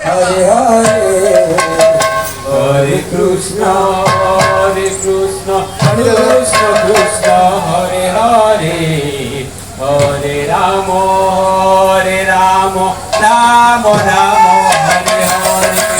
Hare Hare, Hare Krishna, Krishna Krishna, Hare Hare, Hare Rama, Rama Rama, Hare Hare.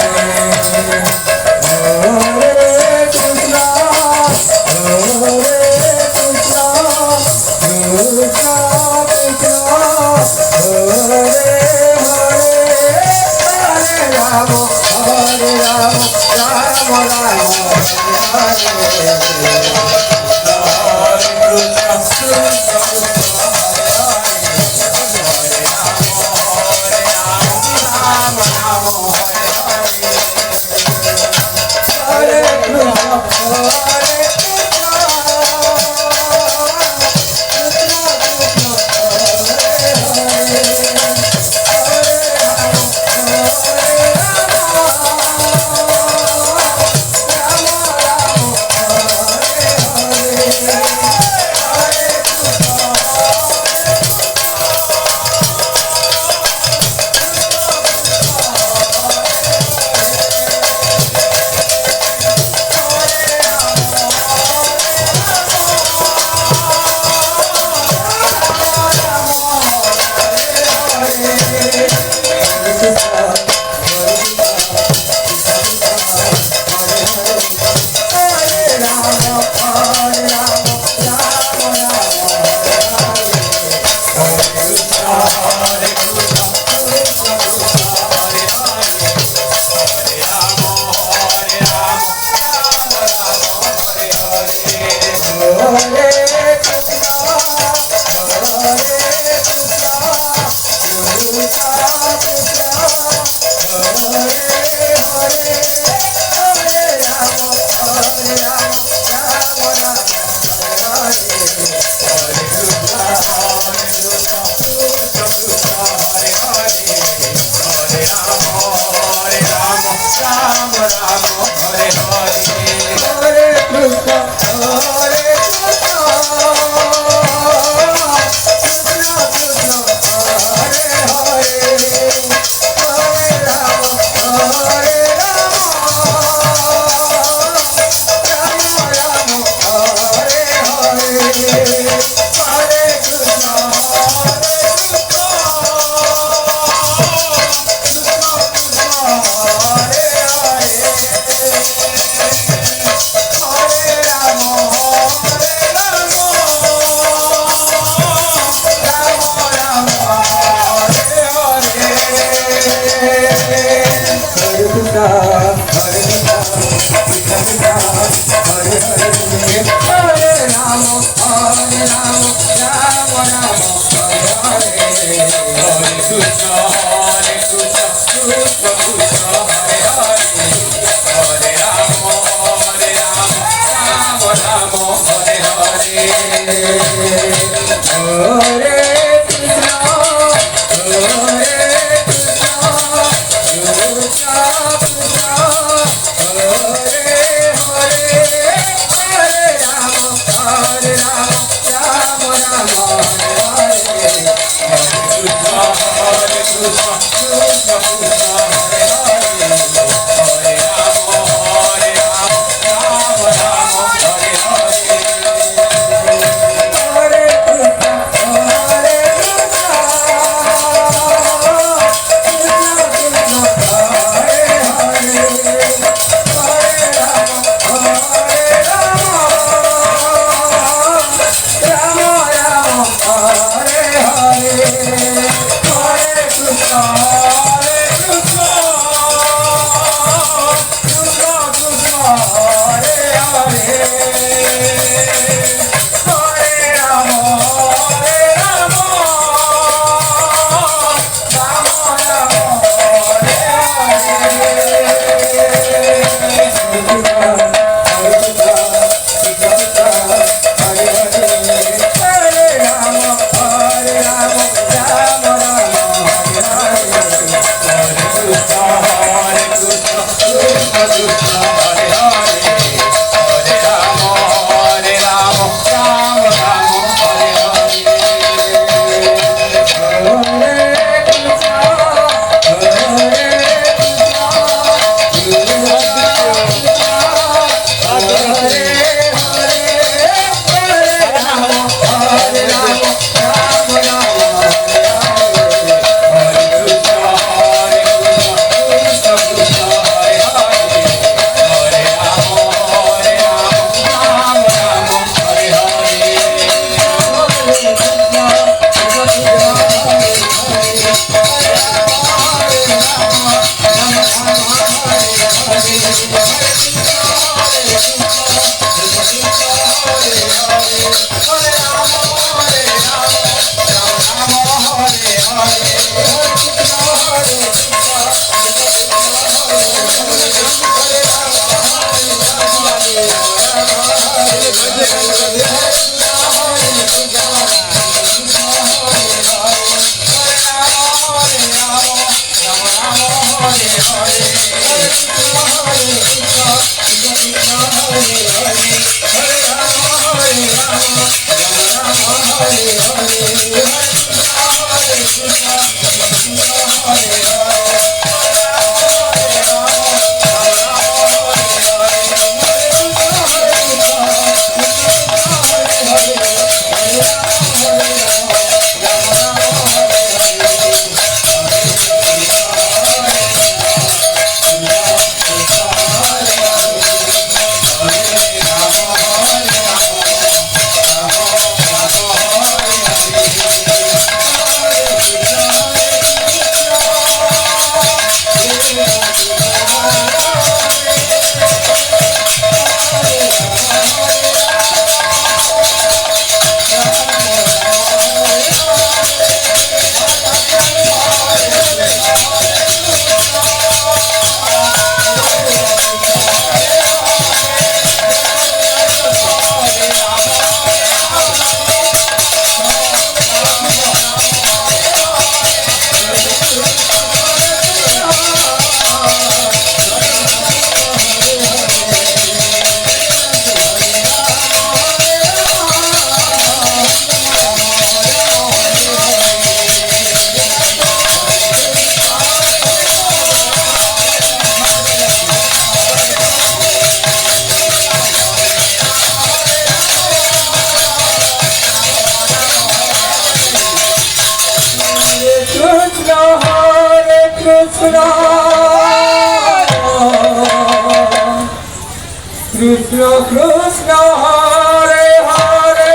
Krishna Krishna Hare Hare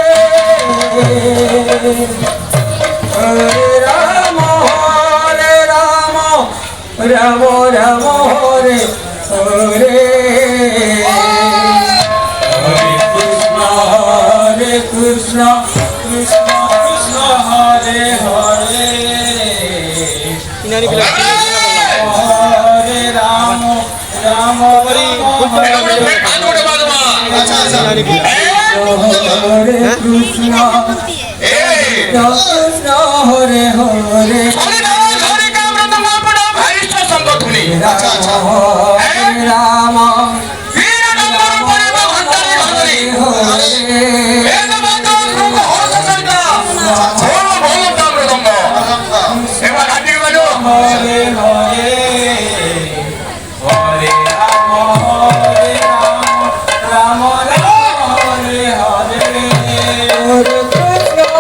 Hare Rama Rama Rama Hare Hare Hare Krishna Krishna Krishna Hare Hare Hare Rama Rama Hare Krishna Krishna Hare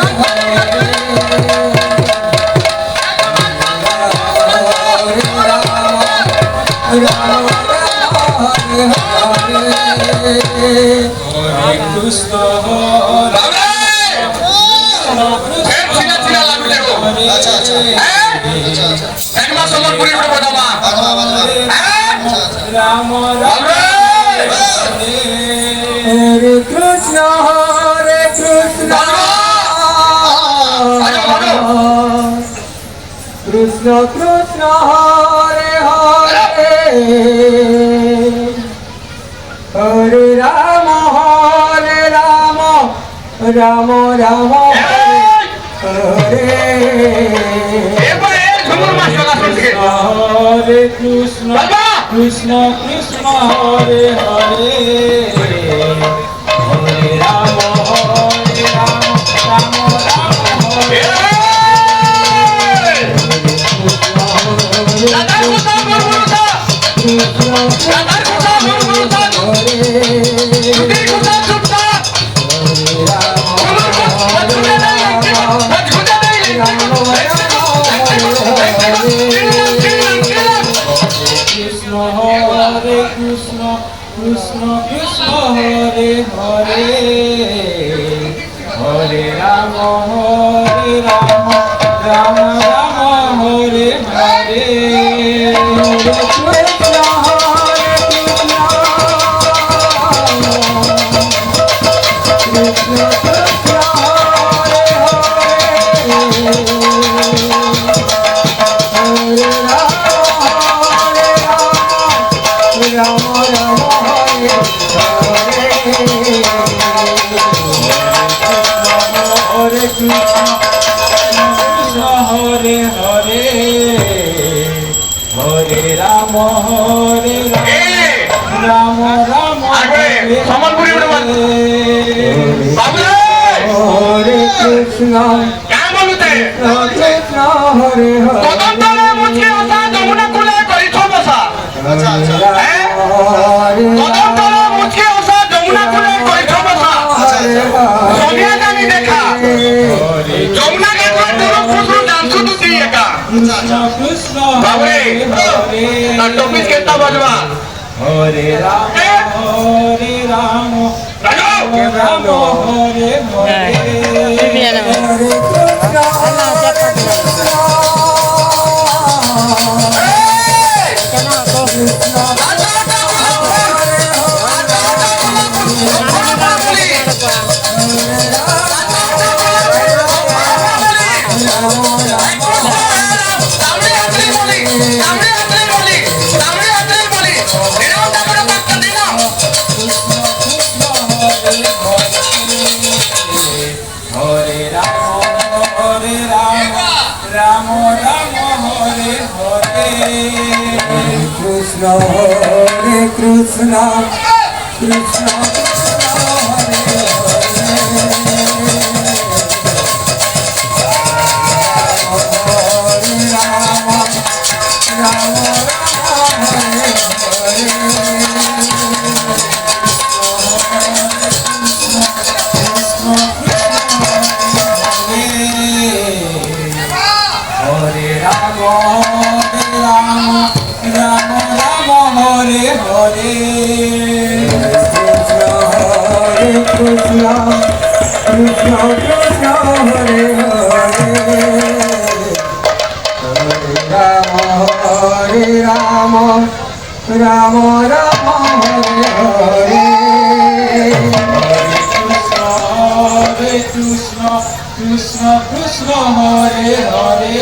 Hare Rama Krishna Krishna Hare Hare Hare Rama Rama Rama Hare Hare Krishna Krishna Krishna Hare Hare Hare Rama Rama Hare Krishna Krishna Hare বাবুরে Hare Krishna, কেন বলতে Krishna Hare Hare, তদন্তরে মুচকি আসা যমুনা কুলে করিছ বসা তদন্তরে মুচকি আসা যমুনা কুলে করিছ বসা সোনিয়া গান্ধী দেখা যমুনা গান্ধী তোর ফুসু ডান্সু তু দি একা Krishna Krishna বাবুরে Hare তার টপিস কেতা বাজবা Hare Ram, Hare Ram, Raju Ram Hare Hare, Viviana. Hare Krishna, এই! Krishna রাজা Hare Ram, Hare Ram, Ram Ram Hare Hare, Krishna Hare Krishna, Krishna Krishna Hare Hare, Hare Ram, Ram Hare Hare Rama, Rama Rama Hare Hare, Krishna Krishna, Krishna Krishna Hare Hare, Hare Rama, Rama Rama Hare Hare, Hare Krishna, Krishna Krishna Hare Hare.